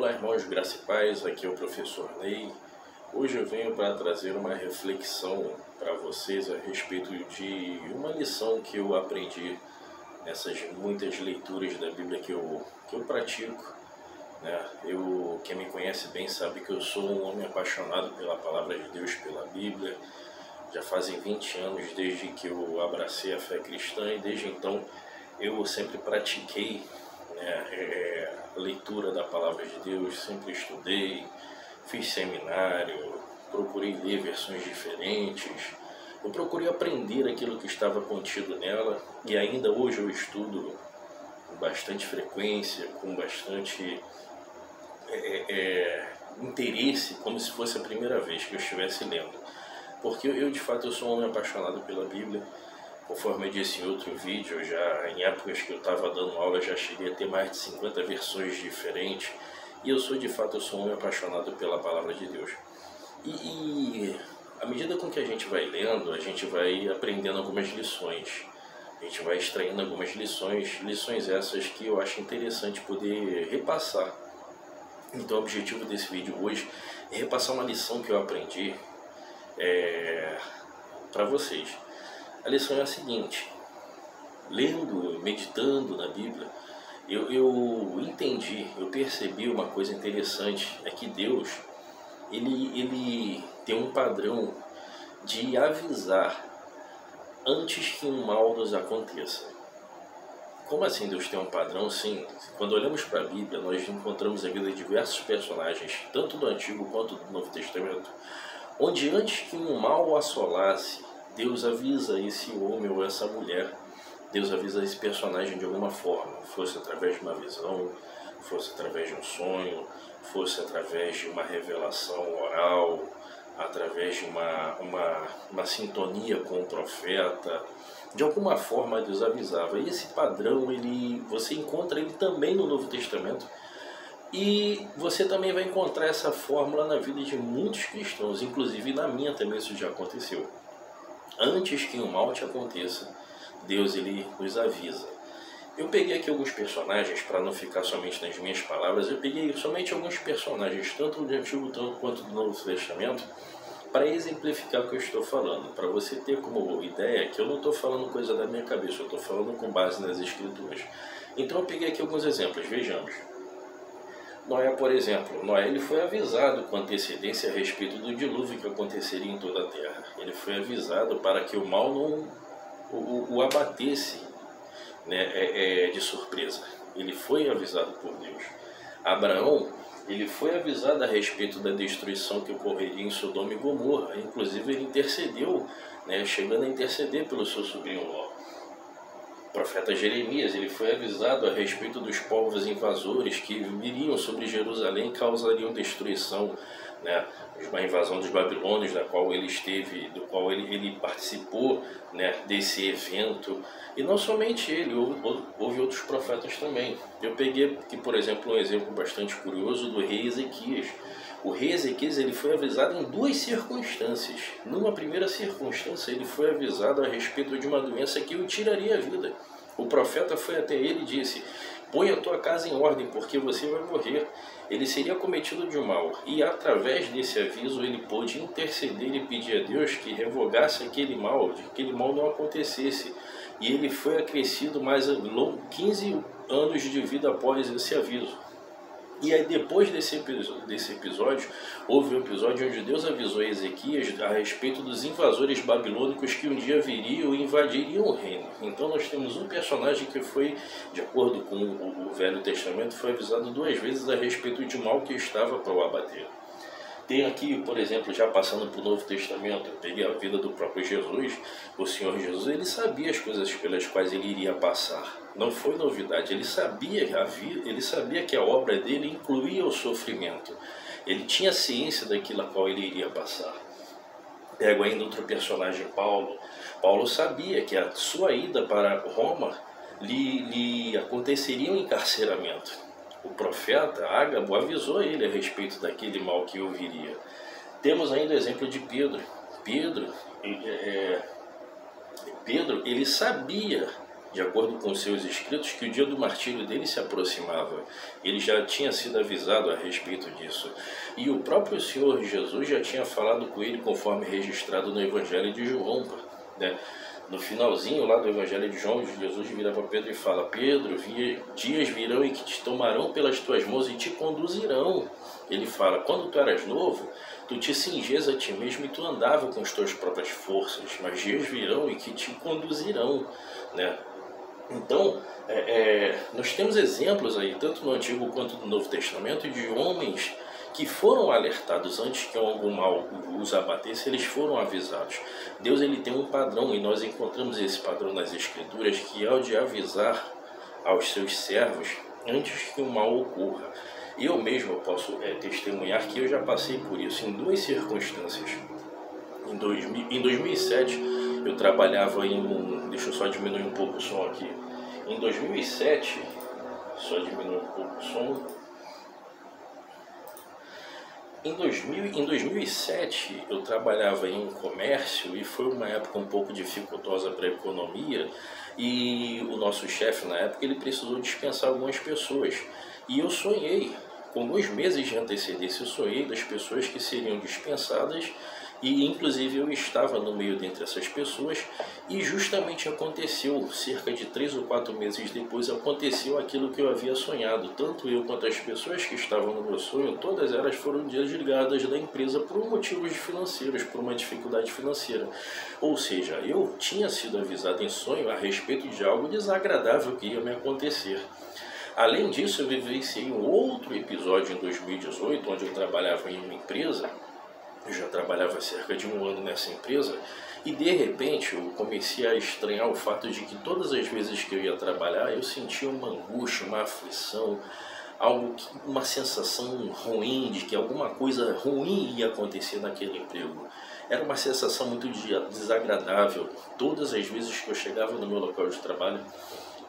Olá irmãos, graça e paz, aqui é o professor Ney. Hoje eu venho para trazer uma reflexão para vocês a respeito de uma lição que eu aprendi nessas muitas leituras da Bíblia que eu pratico, né? Quem me conhece bem sabe que eu sou um homem apaixonado pela Palavra de Deus, pela Bíblia. Já fazem 20 anos desde que eu abracei a fé cristã e desde então eu sempre pratiquei, né, a leitura da Palavra de Deus, sempre estudei, fiz seminário, procurei ler versões diferentes, eu procurei aprender aquilo que estava contido nela e ainda hoje eu estudo com bastante frequência, com bastante interesse, como se fosse a primeira vez que eu estivesse lendo. Porque eu de fato eu sou um homem apaixonado pela Bíblia. Conforme eu disse em outro vídeo, já em épocas que eu estava dando aula, já cheguei a ter mais de 50 versões diferentes. E eu sou um homem apaixonado pela Palavra de Deus. E à medida com que a gente vai lendo, a gente vai aprendendo algumas lições. A gente vai extraindo algumas lições essas que eu acho interessante poder repassar. Então o objetivo desse vídeo hoje é repassar uma lição que eu aprendi para vocês. A lição é a seguinte: lendo, meditando na Bíblia, eu entendi, eu percebi uma coisa interessante, é que Deus, ele tem um padrão de avisar antes que um mal nos aconteça. Como assim Deus tem um padrão? Sim, quando olhamos para a Bíblia, nós encontramos a vida de diversos personagens, tanto do Antigo quanto do Novo Testamento, onde antes que um mal o assolasse, Deus avisa esse homem ou essa mulher, Deus avisa esse personagem de alguma forma, fosse através de uma visão, fosse através de um sonho, fosse através de uma revelação oral, através de uma sintonia com o profeta. De alguma forma Deus avisava. E esse padrão, você encontra ele também no Novo Testamento. E você também vai encontrar essa fórmula na vida de muitos cristãos, inclusive na minha também isso já aconteceu. Antes que o mal te aconteça, Deus ele nos avisa. Eu peguei aqui alguns personagens, para não ficar somente nas minhas palavras, eu peguei somente alguns personagens, tanto do Antigo quanto do Novo Testamento, para exemplificar o que eu estou falando, para você ter como ideia que eu não estou falando coisa da minha cabeça, eu estou falando com base nas Escrituras. Então eu peguei aqui alguns exemplos, vejamos. Noé, por exemplo, Noé ele foi avisado com antecedência a respeito do dilúvio que aconteceria em toda a terra. Ele foi avisado para que o mal não o abatesse, né, de surpresa. Ele foi avisado por Deus. Abraão, ele foi avisado a respeito da destruição que ocorreria em Sodoma e Gomorra. Inclusive ele intercedeu, né, chegando a interceder pelo seu sobrinho Ló. O profeta Jeremias, ele foi avisado a respeito dos povos invasores que viriam sobre Jerusalém e causariam destruição, né? Uma invasão dos babilônios, da qual ele esteve, do qual ele participou, né, desse evento. E não somente ele, houve outros profetas também. Eu peguei aqui, por exemplo, um exemplo bastante curioso do rei Ezequias. O rei Ezequias ele foi avisado em duas circunstâncias. Numa primeira circunstância, ele foi avisado a respeito de uma doença que o tiraria a vida. O profeta foi até ele e disse: põe a tua casa em ordem, porque você vai morrer. Ele seria cometido de um mal. E através desse aviso, ele pôde interceder e pedir a Deus que revogasse aquele mal, de que aquele mal não acontecesse. E ele foi acrescido mais 15 anos de vida após esse aviso. E aí depois desse episódio, houve um episódio onde Deus avisou a Ezequias a respeito dos invasores babilônicos que um dia viriam e invadiriam o reino. Então nós temos um personagem que foi, de acordo com o Velho Testamento, foi avisado duas vezes a respeito de um mal que estava para o abater. Tem aqui, por exemplo, já passando para o Novo Testamento, eu peguei a vida do próprio Jesus. O Senhor Jesus, ele sabia as coisas pelas quais ele iria passar. Não foi novidade, ele sabia que a obra dele incluía o sofrimento. Ele tinha ciência daquilo a qual ele iria passar. Pego ainda outro personagem, Paulo. Paulo sabia que a sua ida para Roma lhe aconteceria um encarceramento. O profeta Ágabo avisou ele a respeito daquele mal que ouviria. Temos ainda o exemplo de Pedro. Pedro, ele sabia de acordo com seus escritos, que o dia do martírio dele se aproximava. Ele já tinha sido avisado a respeito disso. E o próprio Senhor Jesus já tinha falado com ele, conforme registrado no Evangelho de João, né? No finalzinho lá do Evangelho de João, Jesus vira para Pedro e fala: Pedro, dias virão em que te tomarão pelas tuas mãos e te conduzirão. Ele fala: quando tu eras novo, tu te cingias a ti mesmo e tu andava com as tuas próprias forças, mas dias virão em que te conduzirão, né? Então, nós temos exemplos aí, tanto no Antigo quanto no Novo Testamento, de homens que foram alertados antes que algum mal os abatesse. Eles foram avisados. Deus, ele tem um padrão, e nós encontramos esse padrão nas Escrituras, que é o de avisar aos seus servos antes que o mal ocorra. Eu mesmo posso testemunhar que eu já passei por isso em duas circunstâncias. Em 2007, eu trabalhava deixa eu só diminuir um pouco o som aqui. Em 2007, só diminuir um pouco o som. Em 2007, eu trabalhava em um comércio e foi uma época um pouco dificultosa para a economia, e o nosso chefe na época, ele precisou dispensar algumas pessoas. E eu sonhei, com 2 meses de antecedência, eu sonhei das pessoas que seriam dispensadas, e inclusive eu estava no meio dentre essas pessoas, e justamente aconteceu, cerca de 3 ou 4 meses depois, aconteceu aquilo que eu havia sonhado. Tanto eu quanto as pessoas que estavam no meu sonho, todas elas foram desligadas da empresa por motivos financeiros, por uma dificuldade financeira. Ou seja, eu tinha sido avisado em sonho a respeito de algo desagradável que ia me acontecer. Além disso, eu vivenciei um outro episódio em 2018, onde eu trabalhava em uma empresa. Eu já trabalhava há cerca de 1 ano nessa empresa, e de repente eu comecei a estranhar o fato de que todas as vezes que eu ia trabalhar, eu sentia uma angústia, uma aflição, uma sensação ruim de que alguma coisa ruim ia acontecer naquele emprego. Era uma sensação muito desagradável. Todas as vezes que eu chegava no meu local de trabalho,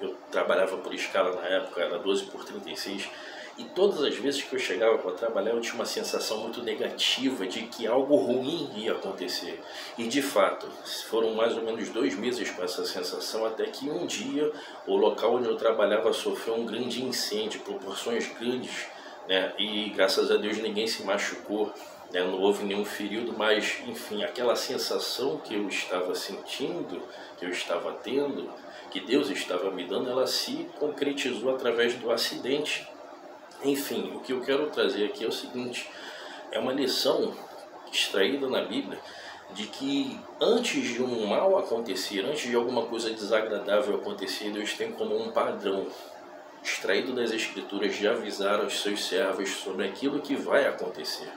eu trabalhava por escala na época, era 12/36, e todas as vezes que eu chegava para trabalhar, eu tinha uma sensação muito negativa de que algo ruim ia acontecer. E de fato, foram mais ou menos 2 meses com essa sensação, até que um dia o local onde eu trabalhava sofreu um grande incêndio, proporções grandes, né? E graças a Deus ninguém se machucou, né? Não houve nenhum ferido, mas enfim, aquela sensação que eu estava sentindo, que eu estava tendo, que Deus estava me dando, ela se concretizou através do acidente. Enfim, o que eu quero trazer aqui é o seguinte: é uma lição extraída na Bíblia de que antes de um mal acontecer, antes de alguma coisa desagradável acontecer, Deus tem como um padrão extraído das Escrituras de avisar aos seus servos sobre aquilo que vai acontecer.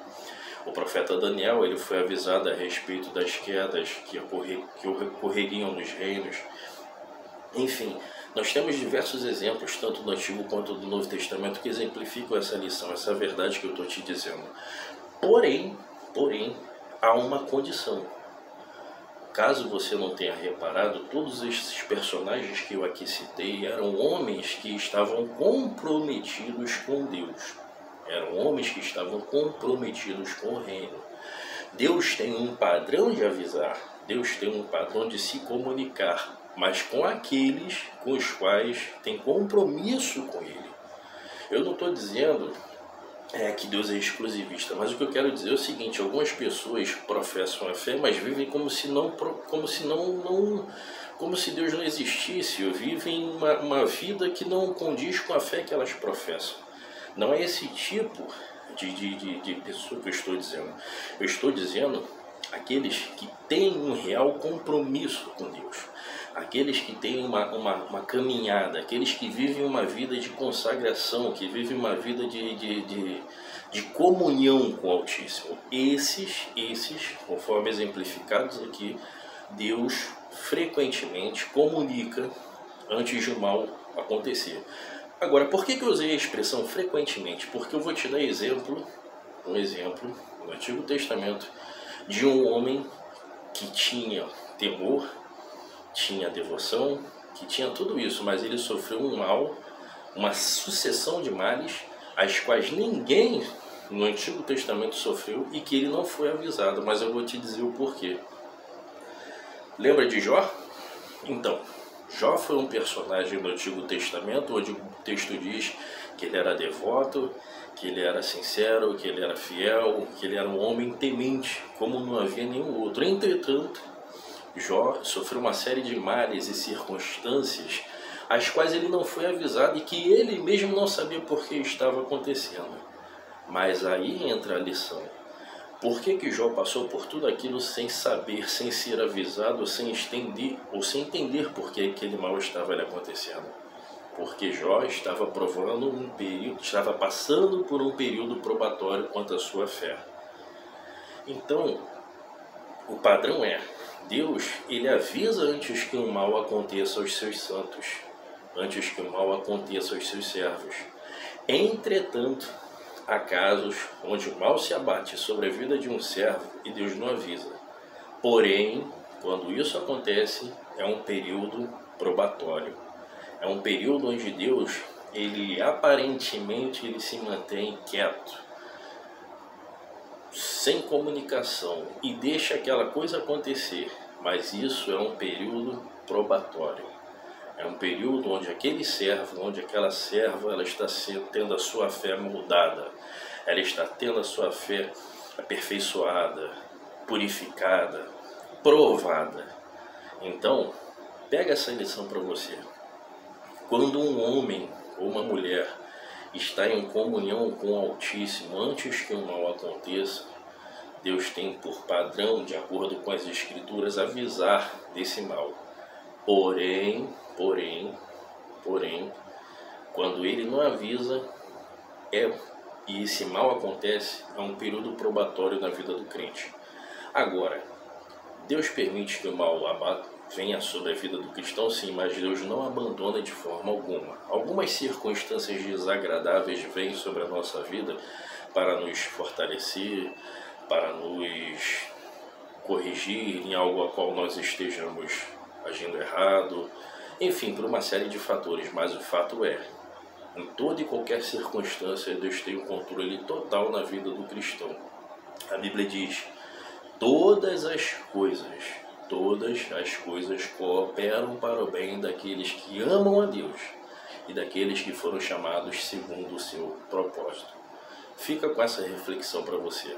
O profeta Daniel, ele foi avisado a respeito das quedas que ocorreriam nos reinos. Enfim, nós temos diversos exemplos, tanto do Antigo quanto do Novo Testamento, que exemplificam essa lição, essa verdade que eu estou te dizendo. Porém, há uma condição. Caso você não tenha reparado, todos esses personagens que eu aqui citei eram homens que estavam comprometidos com Deus. Eram homens que estavam comprometidos com o reino. Deus tem um padrão de avisar, Deus tem um padrão de se comunicar, mas com aqueles com os quais tem compromisso com Ele. Eu não estou dizendo que Deus é exclusivista, mas o que eu quero dizer é o seguinte: algumas pessoas professam a fé, mas vivem como se Deus não existisse, ou vivem uma vida que não condiz com a fé que elas professam. Não é esse tipo de pessoa que eu estou dizendo. Eu estou dizendo aqueles que têm um real compromisso com Deus, aqueles que têm uma caminhada, aqueles que vivem uma vida de consagração, que vivem uma vida de comunhão com o Altíssimo. Esses, conforme exemplificados aqui, Deus frequentemente comunica antes de o mal acontecer. Agora, por que eu usei a expressão frequentemente? Porque eu vou te dar um exemplo no Antigo Testamento de um homem que tinha temor, tinha devoção, que tinha tudo isso, mas ele sofreu um mal, uma sucessão de males, as quais ninguém no Antigo Testamento sofreu e que ele não foi avisado, mas eu vou te dizer o porquê. Lembra de Jó? Então, Jó foi um personagem do Antigo Testamento, onde o texto diz que ele era devoto, que ele era sincero, que ele era fiel, que ele era um homem temente, como não havia nenhum outro. Entretanto, Jó sofreu uma série de males e circunstâncias as quais ele não foi avisado e que ele mesmo não sabia por que estava acontecendo. Mas aí entra a lição. Por que Jó passou por tudo aquilo sem saber, sem ser avisado, sem entender por que aquele mal estava lhe acontecendo? Porque Jó estava estava passando por um período probatório quanto à sua fé. Então, o padrão é, Deus, ele avisa antes que o mal aconteça aos seus santos, antes que o mal aconteça aos seus servos. Entretanto, há casos onde o mal se abate sobre a vida de um servo e Deus não avisa. Porém, quando isso acontece, é um período probatório. É um período onde Deus, ele aparentemente se mantém quieto, sem comunicação e deixa aquela coisa acontecer. Mas isso é um período probatório. É um período onde aquele servo, onde aquela serva, ela está tendo a sua fé moldada. Ela está tendo a sua fé aperfeiçoada, purificada, provada. Então, pega essa lição para você. Quando um homem ou uma mulher está em comunhão com o Altíssimo antes que o mal aconteça, Deus tem por padrão, de acordo com as Escrituras, avisar desse mal. Porém, quando ele não avisa, e esse mal acontece, é um período probatório na vida do crente. Agora, Deus permite que o mal venha sobre a vida do cristão, sim, mas Deus não abandona de forma alguma. Algumas circunstâncias desagradáveis vêm sobre a nossa vida para nos fortalecer, para nos corrigir em algo a qual nós estejamos agindo errado, enfim, por uma série de fatores. Mas o fato é, em toda e qualquer circunstância, Deus tem um controle total na vida do cristão. A Bíblia diz, todas as coisas cooperam para o bem daqueles que amam a Deus e daqueles que foram chamados segundo o seu propósito. Fica com essa reflexão para você.